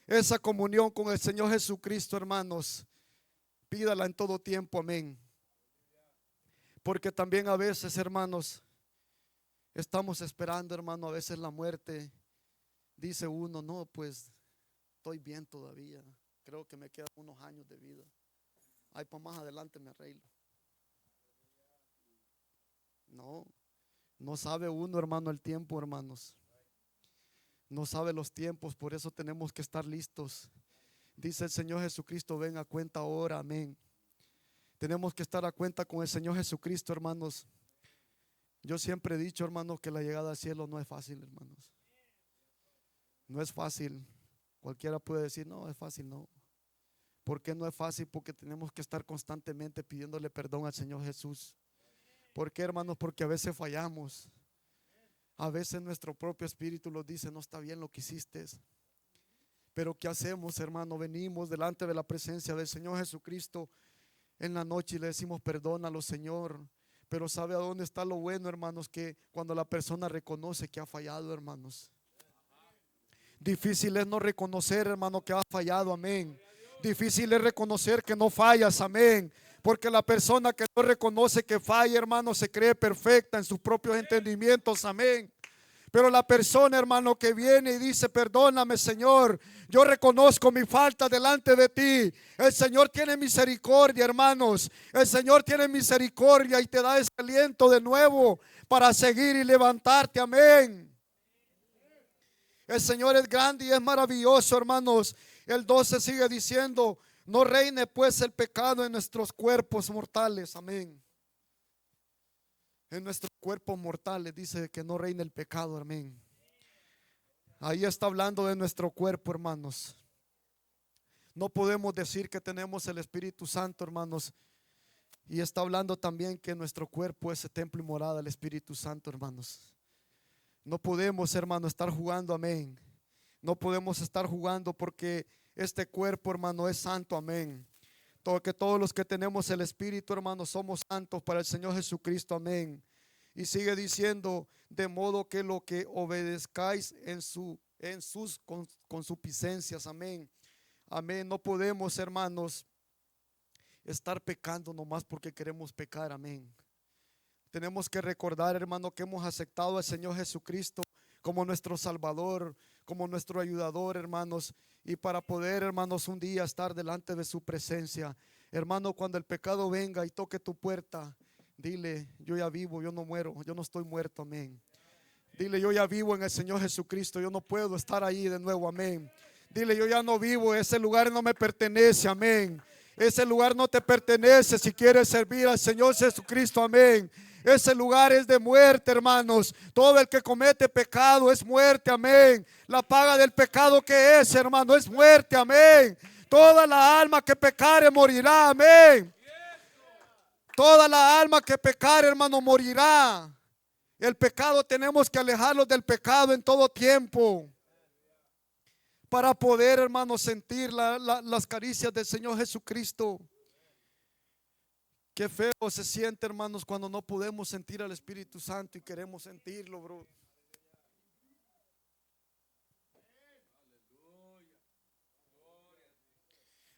Esa comunión con el Señor Jesucristo, hermanos, pídala en todo tiempo, amén. Porque también a veces, hermanos, estamos esperando, hermano, a veces la muerte. Dice uno, no, pues estoy bien todavía. Creo que me quedan unos años de vida. Ay, para más adelante me arreglo. No sabe uno, hermano, el tiempo, hermanos. No sabe los tiempos, por eso tenemos que estar listos. Dice el Señor Jesucristo, ven a cuenta ahora, amén. Tenemos que estar a cuenta con el Señor Jesucristo, hermanos. Yo siempre he dicho, hermanos, que la llegada al cielo no es fácil, hermanos. No es fácil. Cualquiera puede decir, no, es fácil, no. ¿Por qué no es fácil? Porque tenemos que estar constantemente pidiéndole perdón al Señor Jesús. ¿Por qué, hermanos? Porque a veces fallamos. A veces nuestro propio espíritu nos dice, no está bien lo que hiciste. Pero ¿qué hacemos, hermano? Venimos delante de la presencia del Señor Jesucristo en la noche y le decimos, perdónalo, Señor. Pero ¿sabe a dónde está lo bueno, hermanos? Que cuando la persona reconoce que ha fallado, hermanos. Difícil es no reconocer, hermano, que ha fallado, amén. Difícil es reconocer que no fallas, amén. Porque la persona que no reconoce que falla, hermano, se cree perfecta en sus propios entendimientos, amén. Pero la persona, hermano, que viene y dice, perdóname, Señor, yo reconozco mi falta delante de ti. El Señor tiene misericordia, hermanos. El Señor tiene misericordia y te da ese aliento de nuevo para seguir y levantarte, amén. El Señor es grande y es maravilloso, hermanos. El 12 sigue diciendo, no reine pues el pecado en nuestros cuerpos mortales, amén. En nuestros cuerpos mortales dice que no reine el pecado, amén. Ahí está hablando de nuestro cuerpo, hermanos. No podemos decir que tenemos el Espíritu Santo, hermanos. Y está hablando también que nuestro cuerpo es el templo y morada del Espíritu Santo, hermanos. No podemos, hermano, estar jugando, amén. No podemos estar jugando porque este cuerpo, hermano, es santo, amén. Que todos los que tenemos el Espíritu, hermano, somos santos para el Señor Jesucristo, amén. Y sigue diciendo, de modo que lo que obedezcáis en sus concupiscencias, amén. Amén. No podemos, hermanos, estar pecando nomás porque queremos pecar, amén. Tenemos que recordar, hermano, que hemos aceptado al Señor Jesucristo como nuestro Salvador, como nuestro ayudador, hermanos. y para poder, hermanos, un día estar delante de su presencia. Hermano, cuando el pecado venga y toque tu puerta, dile: yo ya vivo, yo no muero, yo no estoy muerto, amén. Dile: yo ya vivo en el Señor Jesucristo, yo no puedo estar ahí de nuevo, amén. Dile: yo ya no vivo, ese lugar no me pertenece, amén. Ese lugar no te pertenece si quieres servir al Señor Jesucristo, amén. Ese lugar es de muerte, hermanos. Todo el que comete pecado es muerte, amén. La paga del pecado, que es, hermano, es muerte, amén. Toda la alma que pecare morirá, amén. Toda la alma que pecare, hermano, morirá. El pecado, tenemos que alejarnos del pecado en todo tiempo, para poder, hermanos, sentir las caricias del Señor Jesucristo. Qué feo se siente, hermanos, cuando no podemos sentir al Espíritu Santo y queremos sentirlo, bro.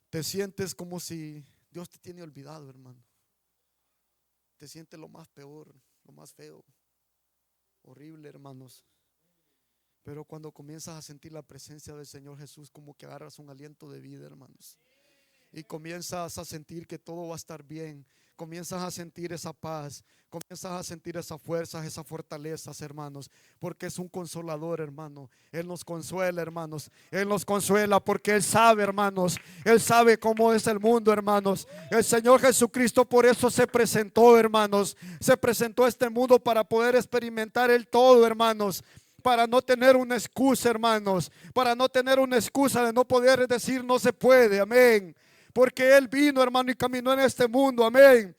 Te sientes como si Dios te tiene olvidado, hermano. Te sientes lo más peor, lo más feo, horrible, hermanos. Pero cuando comienzas a sentir la presencia del Señor Jesús, como que agarras un aliento de vida, hermanos. Y comienzas a sentir que todo va a estar bien. Comienzas a sentir esa paz. Comienzas a sentir esa fuerza, esas fortalezas, hermanos. Porque es un consolador, hermano. Él nos consuela, hermanos. Él nos consuela porque Él sabe, hermanos. Él sabe cómo es el mundo, hermanos. El Señor Jesucristo por eso se presentó, hermanos. Se presentó a este mundo para poder experimentar el todo, hermanos. Para no tener una excusa, hermanos. Para no tener una excusa de no poder decir no se puede, amén. Porque Él vino, hermano, y caminó en este mundo, amén.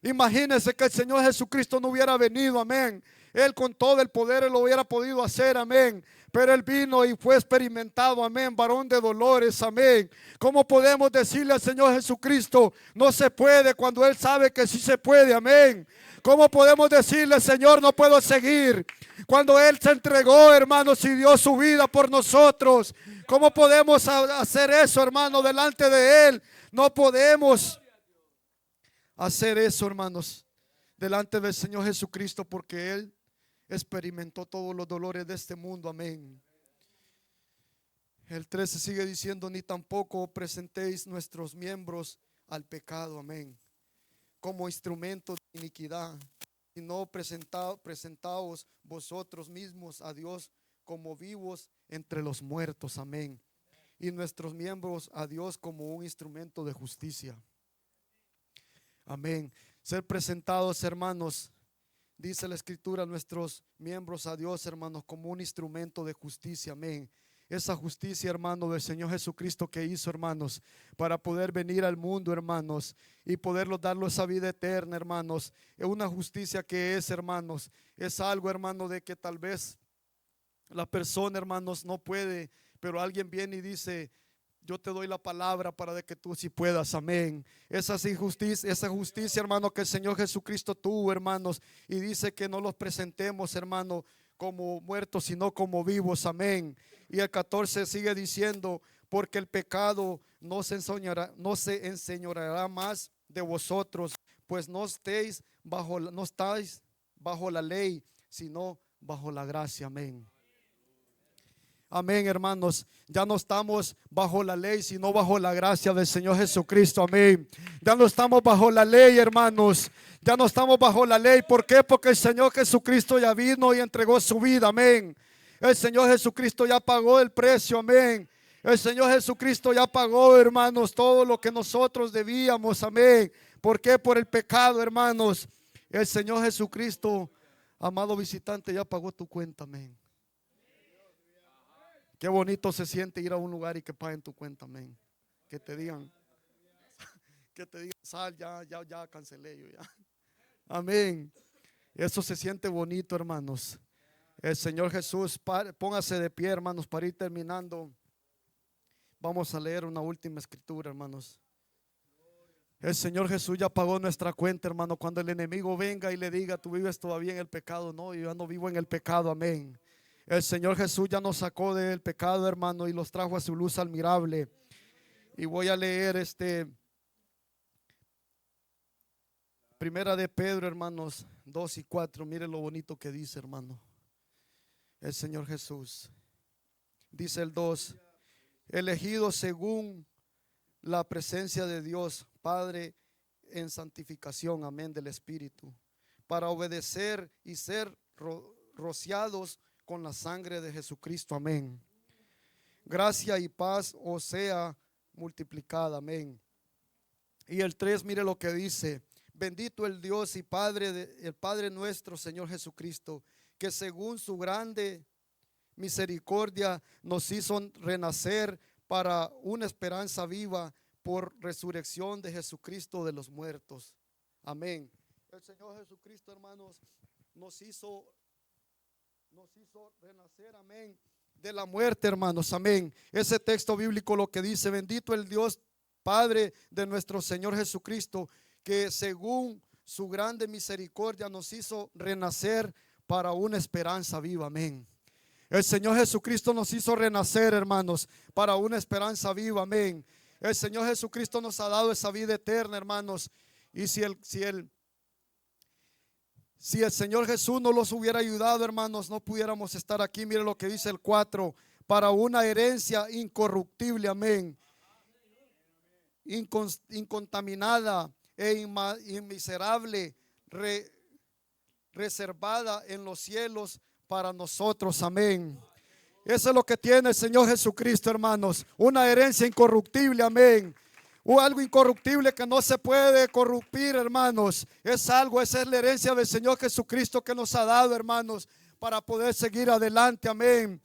Imagínense que el Señor Jesucristo no hubiera venido, amén. Él con todo el poder Él lo hubiera podido hacer, amén. Pero Él vino y fue experimentado, amén, varón de dolores, amén. ¿Cómo podemos decirle al Señor Jesucristo no se puede cuando Él sabe que sí se puede, amén? ¿Cómo podemos decirle: Señor, no puedo seguir, cuando Él se entregó, hermanos, y dio su vida por nosotros? ¿Cómo podemos hacer eso, hermano, delante de Él? No podemos hacer eso, hermanos, delante del Señor Jesucristo, porque Él experimentó todos los dolores de este mundo, amén. El 13 sigue diciendo: ni tampoco presentéis nuestros miembros al pecado, amén, como instrumentos de iniquidad, sino presentaos vosotros mismos a Dios como vivos entre los muertos, amén, y nuestros miembros a Dios como un instrumento de justicia, amén. Ser presentados, hermanos, dice la Escritura, nuestros miembros a Dios, hermanos, como un instrumento de justicia, amén. Esa justicia, hermano, del Señor Jesucristo que hizo, hermanos, para poder venir al mundo, hermanos, y poderlo darlo esa vida eterna, hermanos. Es una justicia que es, hermanos, es algo, hermano, de que tal vez la persona, hermanos, no puede, pero alguien viene y dice: yo te doy la palabra para de que tú sí puedas, amén. Esa justicia, hermano, que el Señor Jesucristo tuvo, hermanos, y dice que no los presentemos, hermano, como muertos, sino como vivos, amén. Y el 14 sigue diciendo: porque el pecado no se enseñoreará más de vosotros, pues no estáis bajo la ley, sino bajo la gracia, amén. Amén, hermanos. Ya no estamos bajo la ley, sino bajo la gracia del Señor Jesucristo, amén. Ya no estamos bajo la ley, hermanos. Ya no estamos bajo la ley. ¿Por qué? Porque el Señor Jesucristo ya vino y entregó su vida, amén. El Señor Jesucristo ya pagó el precio, amén. El Señor Jesucristo ya pagó, hermanos, todo lo que nosotros debíamos, amén. ¿Por qué? Por el pecado, hermanos. El Señor Jesucristo, amado visitante, ya pagó tu cuenta, amén. Qué bonito se siente ir a un lugar y que paguen tu cuenta, amén. Que te digan, sal, ya cancelé yo ya. Amén. Eso se siente bonito, hermanos. El Señor Jesús, póngase de pie, hermanos, para ir terminando. Vamos a leer una última escritura, hermanos. El Señor Jesús ya pagó nuestra cuenta, hermano. Cuando el enemigo venga y le diga: tú vives todavía en el pecado, no, yo ya no vivo en el pecado, amén. El Señor Jesús ya nos sacó del pecado, hermano, y los trajo a su luz admirable. Y voy a leer Primera de Pedro, hermanos, 2 y 4. Mire lo bonito que dice, hermano, el Señor Jesús. Dice el 2: elegidos según la presencia de Dios Padre en santificación, amén, del Espíritu, para obedecer y ser rociados con la sangre de Jesucristo, amén. Gracia y paz os sea multiplicada, amén. Y el 3, mire lo que dice: bendito el Dios y Padre, el Padre nuestro Señor Jesucristo, que según su grande misericordia nos hizo renacer para una esperanza viva por resurrección de Jesucristo de los muertos. Amén. El Señor Jesucristo, hermanos, nos hizo renacer, amén, de la muerte, hermanos, amén. Ese texto bíblico lo que dice: bendito el Dios Padre de nuestro Señor Jesucristo, que según su grande misericordia nos hizo renacer para una esperanza viva, amén. El Señor Jesucristo nos hizo renacer, hermanos, para una esperanza viva, amén. El Señor Jesucristo nos ha dado esa vida eterna, hermanos. Y si el Señor Jesús no los hubiera ayudado, hermanos, no pudiéramos estar aquí. Mire lo que dice el 4: para una herencia incorruptible, amén, incontaminada e inmiserable, reservada en los cielos para nosotros, amén. Eso es lo que tiene el Señor Jesucristo, hermanos, una herencia incorruptible, amén. O algo incorruptible que no se puede corrompir, hermanos. Esa es la herencia del Señor Jesucristo que nos ha dado, hermanos, para poder seguir adelante, amén.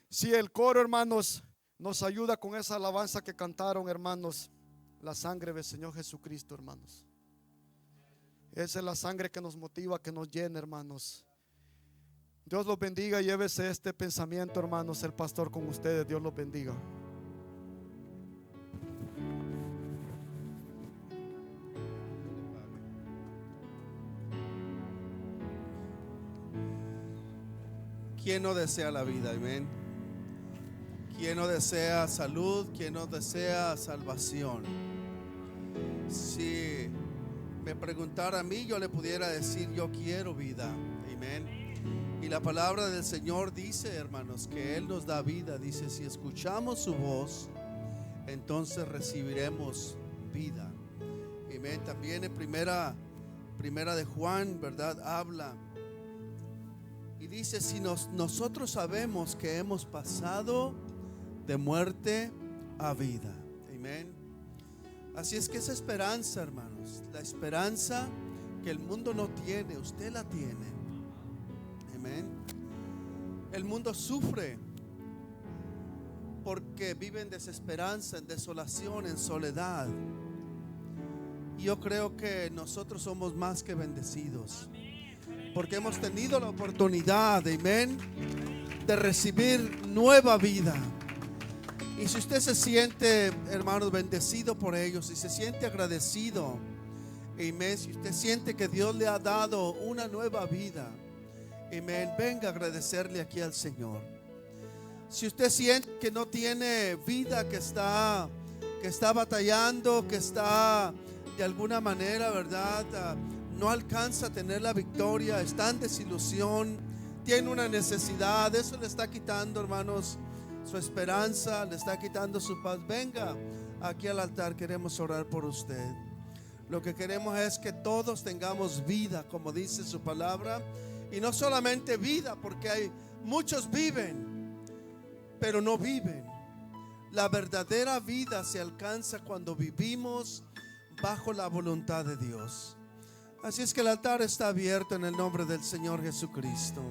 Si el coro, hermanos, nos ayuda con esa alabanza que cantaron, hermanos: la sangre del Señor Jesucristo, hermanos. Esa es la sangre que nos motiva, que nos llena, hermanos. Dios los bendiga. Llévese este pensamiento, hermanos, el pastor con ustedes. Dios los bendiga. ¿Quién no desea la vida? Amén. ¿Quién no desea salud? ¿Quién no desea salvación? Si me preguntara a mí, yo le pudiera decir: yo quiero vida. Amén. Y la palabra del Señor dice, hermanos, que Él nos da vida. Dice: si escuchamos su voz, entonces recibiremos vida. Amén. También en primera de Juan, ¿verdad? Habla y dice: si nosotros sabemos que hemos pasado de muerte a vida. Amén. Así es que esa esperanza, hermanos, la esperanza que el mundo no tiene, usted la tiene. Amén. El mundo sufre porque vive en desesperanza, en desolación, en soledad. Y yo creo que nosotros somos más que bendecidos, porque hemos tenido la oportunidad, amén, de recibir nueva vida. Y si usted se siente, hermanos, bendecido por ellos, si se siente agradecido, amén, si usted siente que Dios le ha dado una nueva vida, amén, venga a agradecerle aquí al Señor. Si usted siente que no tiene vida, que está batallando, que está de alguna manera, ¿verdad?, no alcanza a tener la victoria, está en desilusión, tiene una necesidad, eso le está quitando, hermanos, su esperanza, le está quitando su paz, venga aquí al altar. Queremos orar por usted. Lo que queremos es que todos tengamos vida, como dice su palabra, y no solamente vida, porque muchos viven, pero no viven. La verdadera vida se alcanza cuando vivimos bajo la voluntad de Dios. Así es que el altar está abierto en el nombre del Señor Jesucristo.